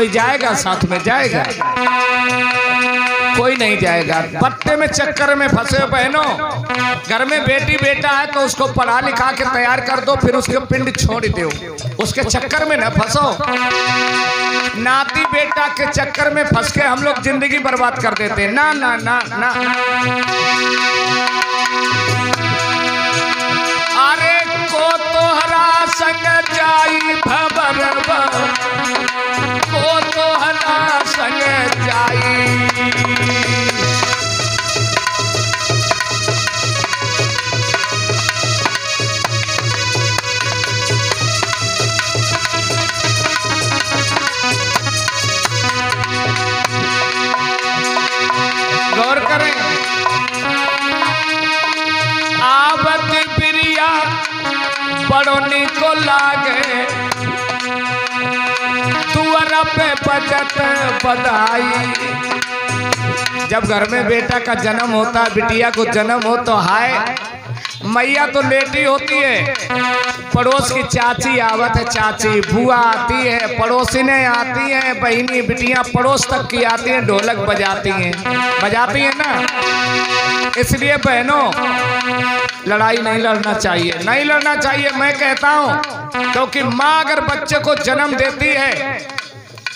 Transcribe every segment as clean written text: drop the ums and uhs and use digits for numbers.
कोई जाएगा साथ में? जाएगा कोई नहीं जाएगा। पत्ते में चक्कर में फंसे हो बहनों। घर में बेटी बेटा है तो उसको पढ़ा लिखा के तैयार कर दो, फिर उसके पिंड छोड़ दो, उसके चक्कर में न फंसो। नाती बेटा के चक्कर में फंस के हम लोग जिंदगी बर्बाद कर देते हैं। ना ना ना ना, अरे को तोहरा संग जाई भबरवा, को तोहरा संग जाई। गौर करें, आवत प्रिया बड़ोनी को लागे, तुअरा पे बजत बधाई। जब घर में बेटा का जन्म होता है, बिटिया को जन्म हो तो हाय मैया तो लेटी होती है, पड़ोस की चाची आवत है, चाची बुआ आती है, पड़ोसिनें आती हैं, बहनी बिटियां पड़ोस तक की आती हैं, ढोलक बजाती हैं ना। इसलिए बहनों लड़ाई नहीं लड़ना चाहिए, नहीं लड़ना चाहिए मैं कहता हूँ। क्योंकि माँ अगर बच्चे को जन्म देती है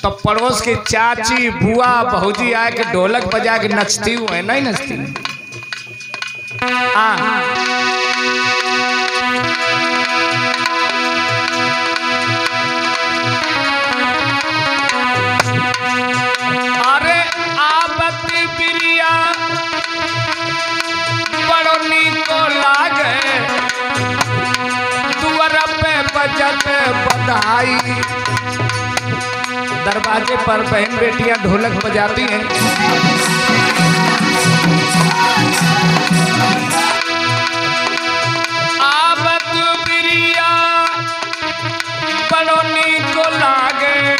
तो पड़ोस की चाची बुआ बहूजी आए के ढोलक बजा के नचती हुए, नहीं नचती? अरे आवती बिरिया बड़ोनी को लागे, तुअरा पे बजत बधाई। दरवाजे पर बहन बेटियां ढोलक बजाती हैं। आवत बिरिया बड़ोनी को लागे,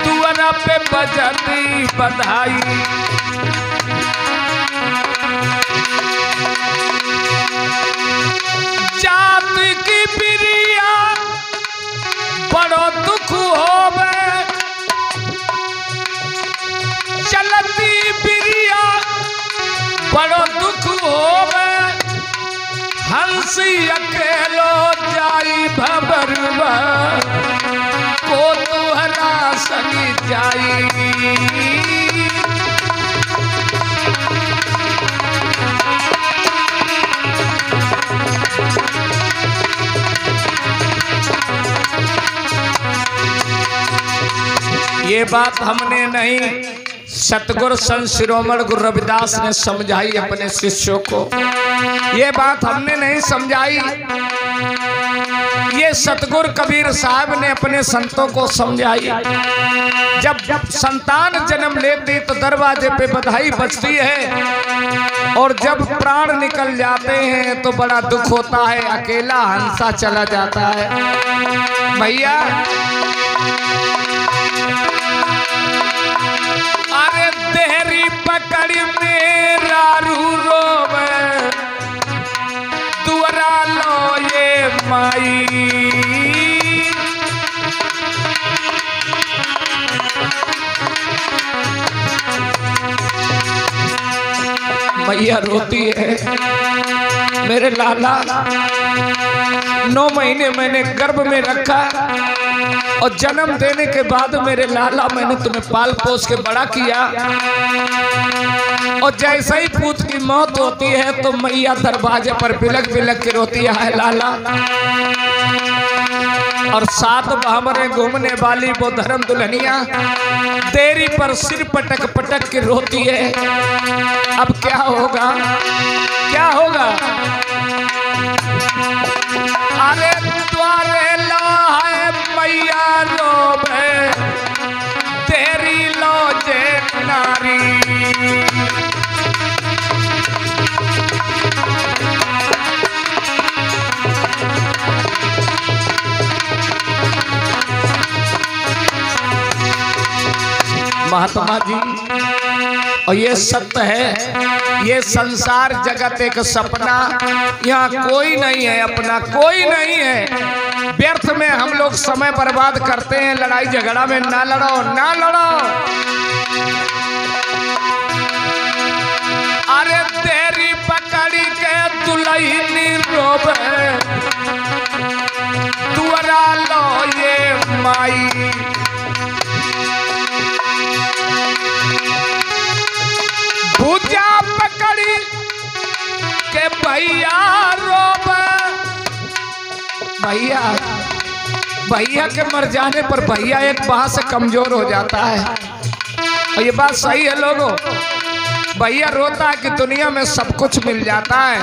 तुअरा पे बजती बधाई। जात की बिरिया बड़ो दुख होवे, चलती बिरिया बड़ो दुख होवे, हंसी अकेलो जाई भबरवा, को तुहरा संग जाई। ये बात हमने नहीं, सतगुरु संत शिरोमणि गुरु रविदास ने समझाई अपने शिष्यों को। ये बात हमने नहीं समझाई, ये सतगुरु कबीर साहब ने अपने संतों को समझाई। जब संतान जन्म लेती तो दरवाजे पे बधाई बजती है, और जब प्राण निकल जाते हैं तो बड़ा दुख होता है, अकेला हंसा चला जाता है। भैया अरे देहरी पकड़ मेरा रोवे, तुअरा लो ये माई। मैया रोती है, मेरे लाला 9 महीने मैंने गर्भ में रखा, और जन्म देने के बाद मेरे लाला मैंने तुम्हें पाल पोस के बड़ा किया, और जैसे ही पूत की मौत होती है तो मैया दरवाजे पर बिलक बिलक के रोती है लाला। और 7 भामरे घूमने वाली वो धर्म दुल्हनिया तेरी पर सिर पटक पटक के रोती है। अब क्या होगा, क्या होगा? अरे द्वारे लो है मैया रोवे, तेरी लो जे नारी। महात्मा जी, और ये सत्य है, ये संसार जगत एक सपना, यहाँ कोई नहीं है अपना, कोई नहीं है। व्यर्थ में हम लोग समय बर्बाद करते हैं। लड़ाई झगड़ा में ना लड़ो, ना लड़ो। अरे तेरी पकड़ी के दुल्हनी रोबे तुअरा लो ये माई। भुजा पकड़ी के भैया रोबे। भैया भैया के मर जाने पर भैया एक बात से कमजोर हो जाता है। और ये बात सही है लोगों। भैया रोता है कि दुनिया में सब कुछ मिल जाता है,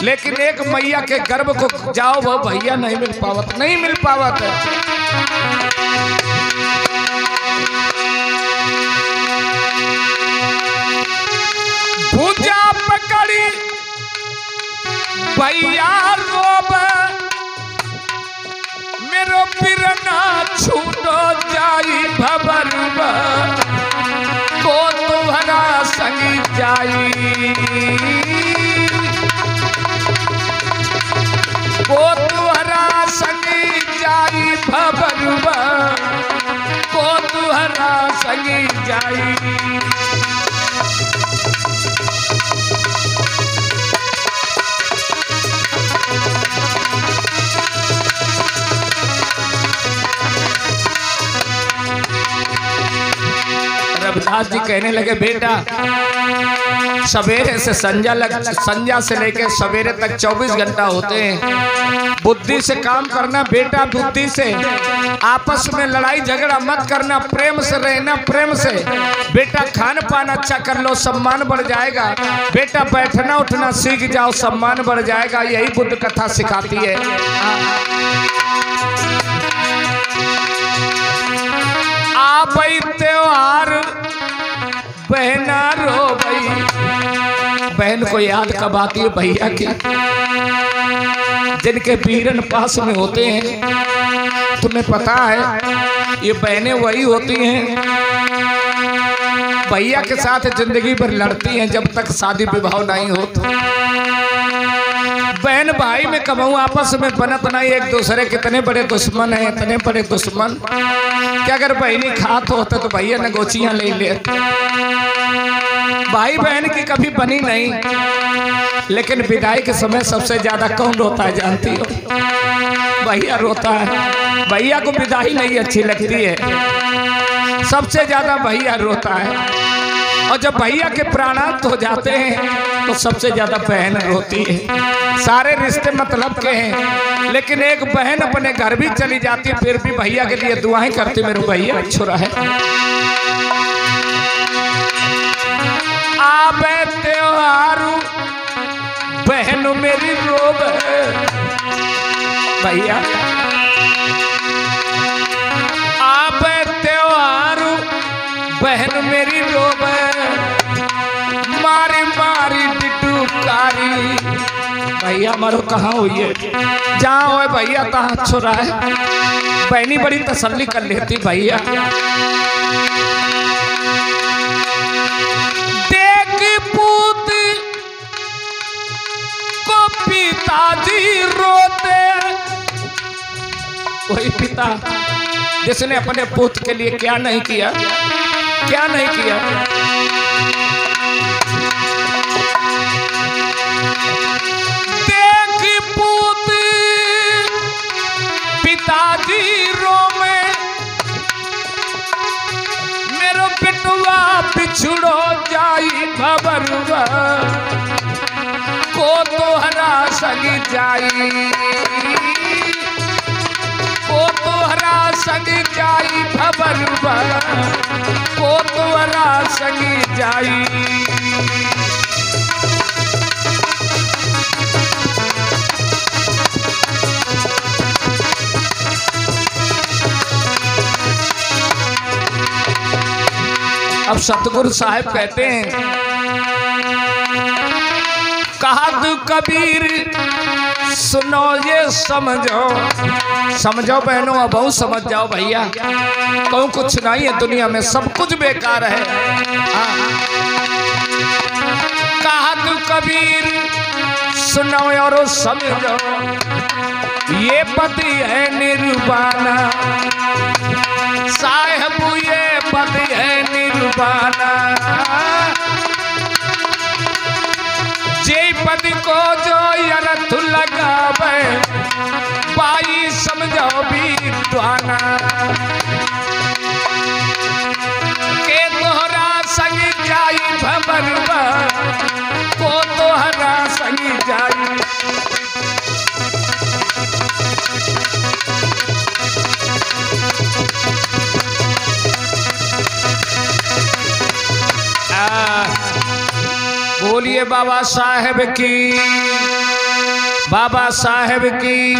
लेकिन एक मैया के गर्भ को जाओ वो भैया नहीं मिल पावत, नहीं मिल पावत है। भुजा पकड़ी भैया रोबे मेरो पिरना छूटो जाई भवरवा को तुम्हारा संगी जाई। को तुम्हारा संगी जाई भवरवा को तुम्हारा संगी जाई। रविदास जी कहने लगे बेटा सवेरे से संध्या से लेकर सवेरे तक 24 घंटा होते हैं। बुद्धि से काम करना बेटा, बुद्धि से। आपस में लड़ाई झगड़ा मत करना, प्रेम से रहना, प्रेम से। बेटा खान पान अच्छा कर लो, सम्मान बढ़ जाएगा। बेटा बैठना उठना सीख जाओ, सम्मान बढ़ जाएगा। यही बुद्ध कथा सिखाती है। आ भाई त्योहार बहना रो भाई। बहन को याद कब आती है? भैया की। जिनके बीरन पास में होते हैं, तुम्हें पता है ये बहनें वही होती हैं भैया के साथ जिंदगी भर लड़ती हैं जब तक शादी विवाह नहीं होता। बहन भाई में कमाऊ आपस में बनत नहीं, एक दूसरे कितने बड़े दुश्मन हैं, इतने बड़े दुश्मन कि अगर बहनी खात होते तो भैया ने गोचियां ले लेते। भाई बहन की कभी बनी नहीं, लेकिन विदाई के समय सबसे ज्यादा कौन रोता है जानती हो? भैया रोता है। भैया को विदाई नहीं अच्छी लगती है, सबसे ज्यादा भैया रोता है। और जब भैया के प्राणांत हो जाते हैं तो सबसे ज्यादा बहन रोती है। सारे रिश्ते मतलब के हैं, लेकिन एक बहन अपने घर भी चली जाती है फिर भी भैया के लिए दुआएं करती, मेरे भैया छुरा है। आबे त्योहारू बहन मेरी रोबे। भैया आबे त्योहारू बहन मेरी रोबे। मारी मारी डिटूकारी। भैया मारो कहाँ हुई है? जहाँ हो भैया तहाँ छुरा है। बहनी बड़ी तसल्ली कर लेती भैया। पिताजी रोते, वही पिता जिसने अपने पुत्र के लिए क्या नहीं किया, क्या नहीं किया। देखी पुत पिताजी रोवे, मेरो बेटवा पिछड़ो जाई खबरवा को तोहरा संगी जाई। को तोहरा संगी जाई खबरवा को तोहरा संगी जाई। अब सतगुरु साहब कहते हैं, कहा तू कबीर सुनो ये समझो। समझो बहनों, अब बहुत समझ जाओ भैया। कहूँ कुछ नहीं है दुनिया में, सब कुछ बेकार है। कहा तू कबीर सुनो और समझो, ये पति है निर्वाणा, साहेब ये पति है निर्वाणा। जे पति को जो यरथ लगावे, बाई समझो विद्वाना। के तोहरा संग जाई भंवरवा, को तोहरा संग जाई। बोलिए बाबा साहेब की, बाबा साहेब की।